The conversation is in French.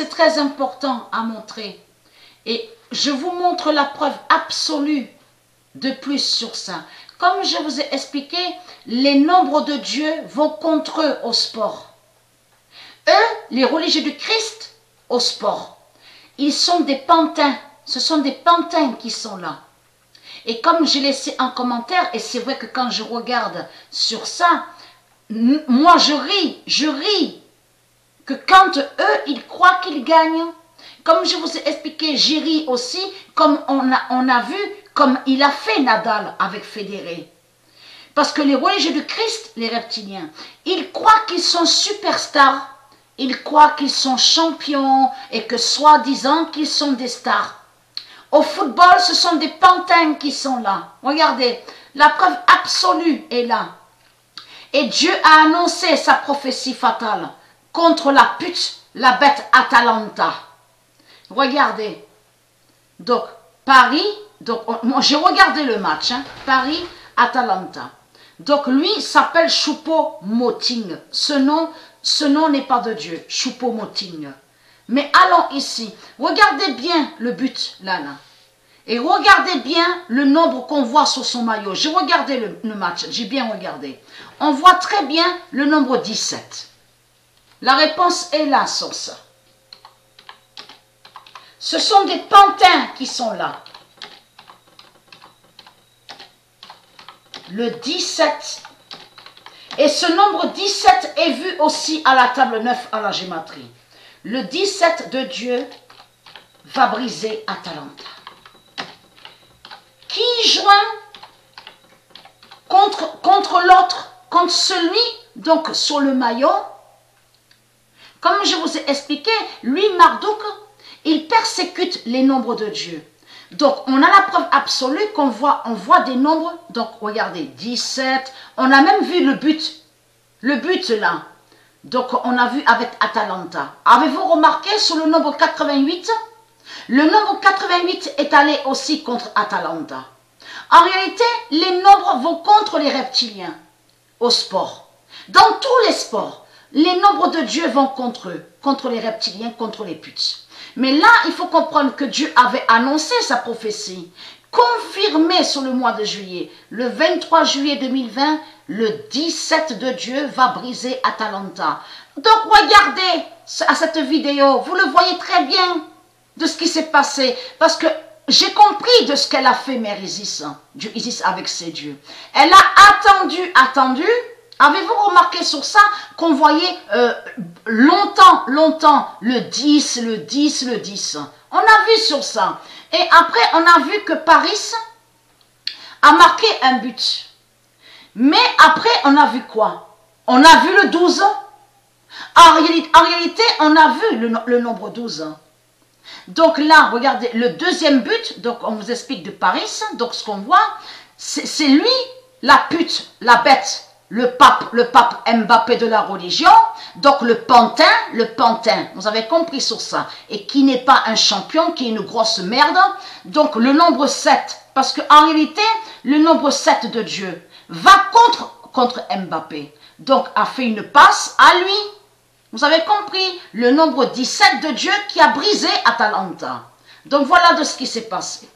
c'est très important à montrer. Et je vous montre la preuve absolue de plus sur ça. Comme je vous ai expliqué, les nombres de Dieu vont contre eux au sport. Eux, les religieux du Christ, au sport. Ils sont des pantins. Ce sont des pantins qui sont là. Et comme j'ai laissé un commentaire, et c'est vrai que quand je regarde sur ça, moi je ris que quand eux, ils croient qu'ils gagnent. Comme je vous ai expliqué, j'ai ri aussi, comme on a vu, comme il a fait Nadal avec Federer. Parce que les religieux du Christ, les reptiliens, ils croient qu'ils sont superstars. Ils croient qu'ils sont champions et que soi-disant qu'ils sont des stars. Au football, ce sont des pantins qui sont là. Regardez, la preuve absolue est là. Et Dieu a annoncé sa prophétie fatale contre la pute, la bête Atalanta. Regardez. Donc, Paris, moi j'ai regardé le match, hein, Paris-Atalanta. Donc, lui s'appelle Choupo-Moting. Ce nom n'est pas de Dieu, Choupo-Moting. Mais allons ici. Regardez bien le but, là. Et regardez bien le nombre qu'on voit sur son maillot. J'ai regardé le match, j'ai bien regardé. On voit très bien le nombre 17. La réponse est là sur ça. Ce sont des pantins qui sont là. Le 17. Et ce nombre 17 est vu aussi à la table 9 à la gématrie. Le 17 de Dieu va briser Atalanta. Qui joint contre l'autre, contre celui, donc sur le maillot. Comme je vous ai expliqué, lui, Marduk, il persécute les nombres de Dieu. Donc, on a la preuve absolue qu'on voit, on voit des nombres. Donc, regardez, 17. On a même vu le but là. Donc, on a vu avec Atalanta. Avez-vous remarqué sur le nombre 88? Le nombre 88 est allé aussi contre Atalanta. En réalité, les nombres vont contre les reptiliens au sport. Dans tous les sports, les nombres de Dieu vont contre eux, contre les reptiliens, contre les putes. Mais là, il faut comprendre que Dieu avait annoncé sa prophétie, confirmée sur le mois de juillet. Le 23 juillet 2020, le 17 de Dieu va briser Atalanta. Donc, regardez à cette vidéo, vous le voyez très bien de ce qui s'est passé. Parce que j'ai compris de ce qu'elle a fait, Mère Isis, Isis avec ses dieux. Elle a attendu. Avez-vous remarqué sur ça qu'on voyait longtemps, le 10. On a vu sur ça. Et après, on a vu que Paris a marqué un but. Mais après, on a vu quoi? On a vu le 12. En réalité, on a vu le nombre 12. Donc là, regardez, le deuxième but, donc on vous explique de Paris, donc ce qu'on voit, c'est lui, la pute, la bête, le pape Mbappé de la religion, donc le pantin, vous avez compris sur ça, et qui n'est pas un champion, qui est une grosse merde, donc le nombre 7, parce qu'en réalité, le nombre 7 de Dieu va contre Mbappé, donc a fait une passe à lui. Vous avez compris, le nombre 17 de Dieu qui a brisé Atalanta. Donc voilà de ce qui s'est passé.